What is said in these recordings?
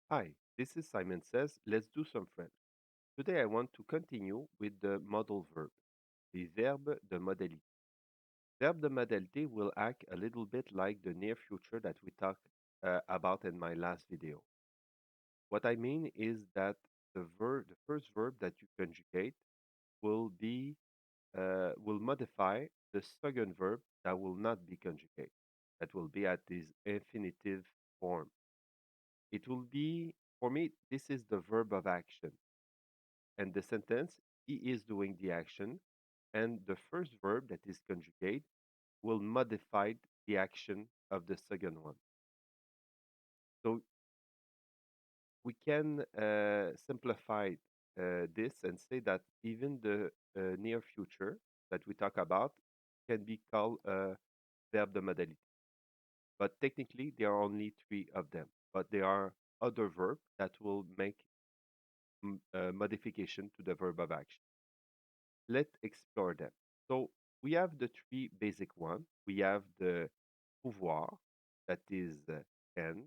Hi, this is Simon Says, let's do some French. Today I want to continue with the modal verb, the verbe de modalité. Verbe de modalité will act a little bit like the near future that we talked about in my last video. What I mean is that the first verb that you conjugate will modify the second verb that will not be conjugated, that will be at this infinitive form. It will be, for me, this is the verb of action. And the sentence, he is doing the action, and the first verb that is conjugate will modify the action of the second one. So we can simplify this and say that even the near future that we talk about can be called verb de modalité. But technically, there are only three of them. But there are other verbs that will make modification to the verb of action. Let's explore them. So we have the three basic ones. We have the pouvoir, that is can,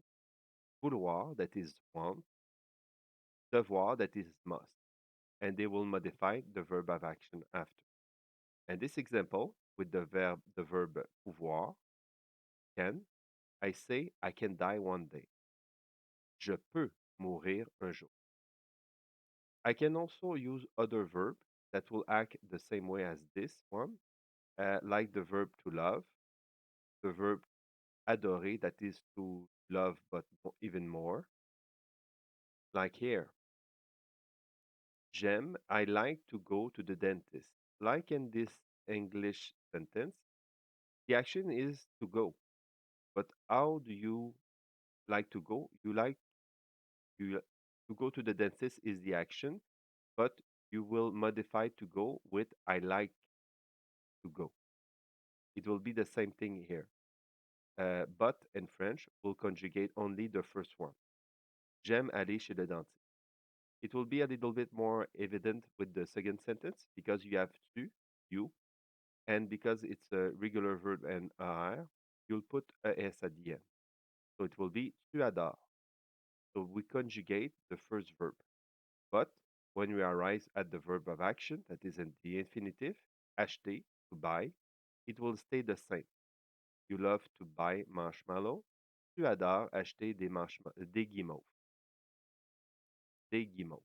vouloir, that is want, devoir, that is must, and they will modify the verb of action after. And this example with the verb pouvoir, can, I say I can die one day. Je peux mourir un jour. I can also use other verbs that will act the same way as this one, like the verb to love, the verb adorer, that is to love but even more. Like here, j'aime, I like to go to the dentist. Like in this English sentence, the action is to go. But how do you like to go? You to go to the dentist is the action, but you will modify to go with I like to go. It will be the same thing here. But in French, we'll conjugate only the first one. J'aime aller chez le dentiste. It will be a little bit more evident with the second sentence because you have tu, you, and because it's a regular verb and ar, you'll put a s at the end. So it will be tu adores. So we conjugate the first verb. But when we arrive at the verb of action, that is in the infinitive, acheter, to buy, it will stay the same. You love to buy marshmallow. Tu adores acheter des guimauves. Des guimauves.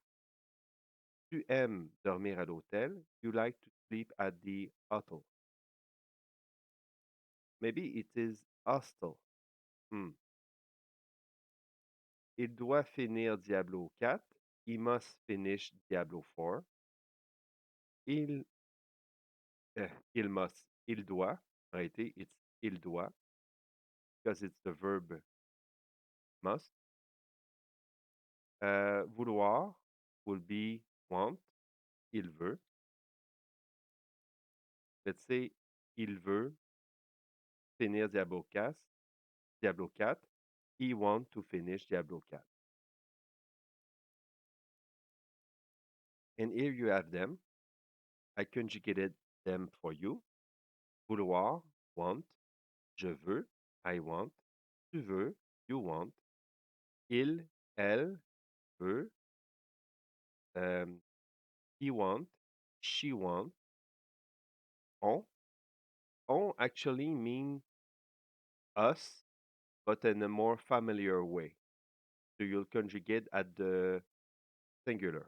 Tu aimes dormir à l'hôtel. You like to sleep at the hotel. Maybe it is hostel. Hmm. Il doit finir Diablo 4. He must finish Diablo 4. Il, il must. Il doit. Arrêtez. It's il doit because it's the verb must. Vouloir will be want. Il veut. Let's say il veut finir Diablo 4. Diablo 4. He want to finish Diablo 4. And here you have them. I conjugated them for you. Vouloir, want. Je veux, I want. Tu veux, you want. Il, elle veut. He want, she want. On actually mean us, but in a more familiar way. So you'll conjugate at the singular.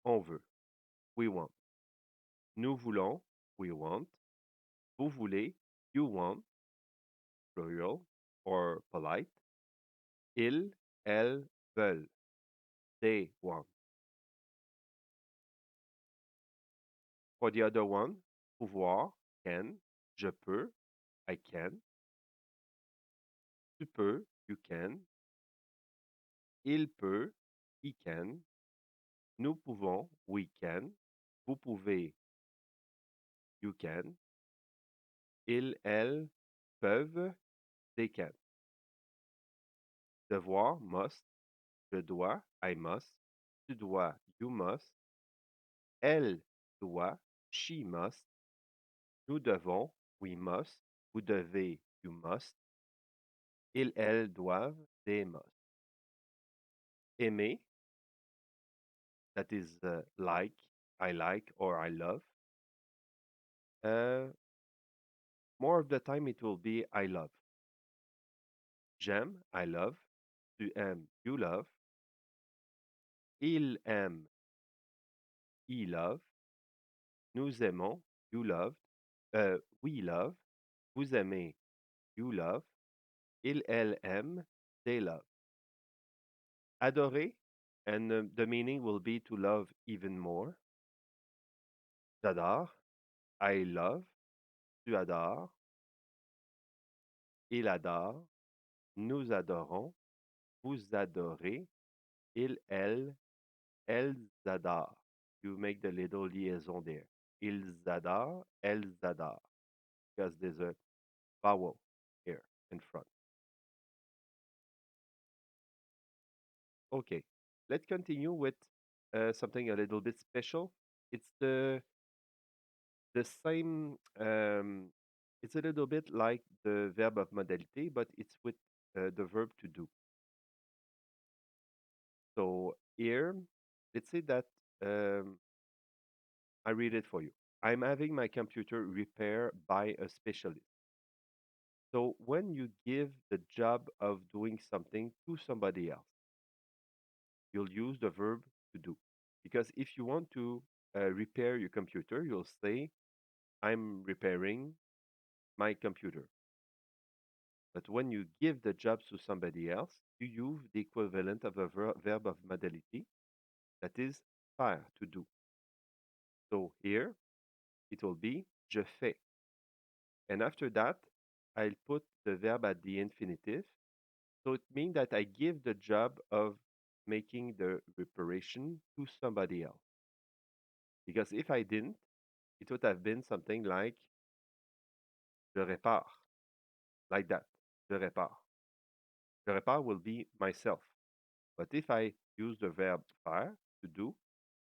On veut, we want. Nous voulons, we want. Vous voulez, you want, plural or polite. Ils, elles veulent, they want. For the other one, pouvoir, can, je peux, I can. Tu peux, you can. Il peut, he can. Nous pouvons, we can. Vous pouvez, you can. Ils, elles peuvent, they can. Devoir, must. Je dois, I must. Tu dois, you must. Elle doit, she must. Nous devons, we must. Vous devez, you must. Ils, elles doivent, they must. aimer, that is like or I love. Uh, More of the time it will be I love. J'aime, I love. Tu aimes, you love. Il aime, he love. Nous aimons, you love. We love. Vous aimez, you love. Il, elle aime, they love. Adorer, and the meaning will be to love even more. J'adore, I love. Tu adores, il adore. Nous adorons, vous adorez. Il, elle, elles adorent. You make the little liaison there. Ils adorent, elles adorent. Because there's a vowel here in front. Okay, let's continue with something a little bit special. It's the same. It's a little bit like the verb of modalité, but it's with the verb to do. So here, let's say that I read it for you. I'm having my computer repaired by a specialist. So when you give the job of doing something to somebody else, you'll use the verb to do. Because if you want to repair your computer, you'll say, I'm repairing my computer. But when you give the job to somebody else, you use the equivalent of a verb of modality, that is faire, to do. So here, it will be je fais. And after that, I'll put the verb at the infinitive. So it means that I give the job of making the reparation to somebody else. Because if I didn't, it would have been something like je répare, like that. Je répare. Je répare will be myself. But if I use the verb faire, to do,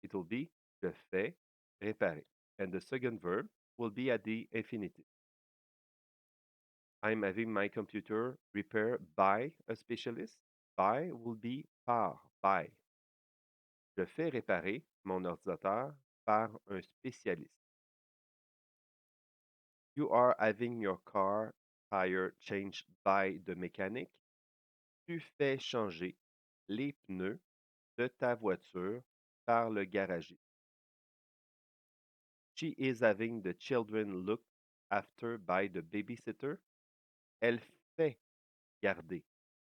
it will be je fais réparer. And the second verb will be at the infinitive. I'm having my computer repaired by a specialist. By will be par, by. Je fais réparer mon ordinateur par un spécialiste. You are having your car tire changed by the mechanic. Tu fais changer les pneus de ta voiture par le garagiste. She is having the children looked after by the babysitter. Elle fait garder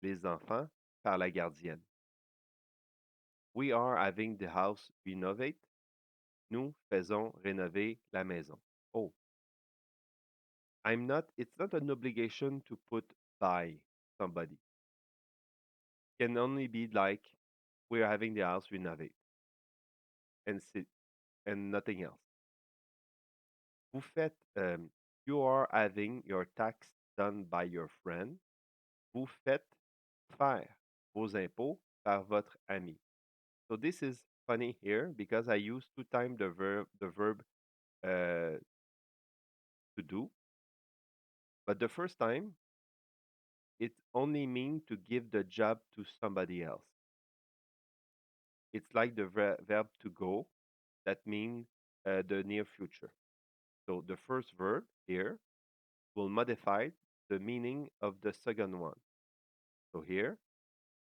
les enfants par la gardienne. We are having the house renovate. Nous faisons rénover la maison. Oh, it's not an obligation to put by somebody. Can only be like, we're having the house renovate and sit and nothing else. Vous faites, you are having your tax done by your friend. Vous faites faire vos impôts par votre ami. So this is funny here because I use two times the verb to do, but the first time it only means to give the job to somebody else. It's like the verb to go that means the near future. So the first verb here will modify the meaning of the second one. So here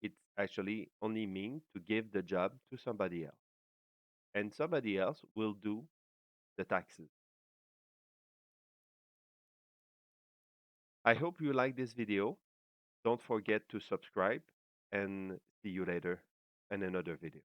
it actually only means to give the job to somebody else. And somebody else will do the taxes. I hope you like this video. Don't forget to subscribe and see you later in another video.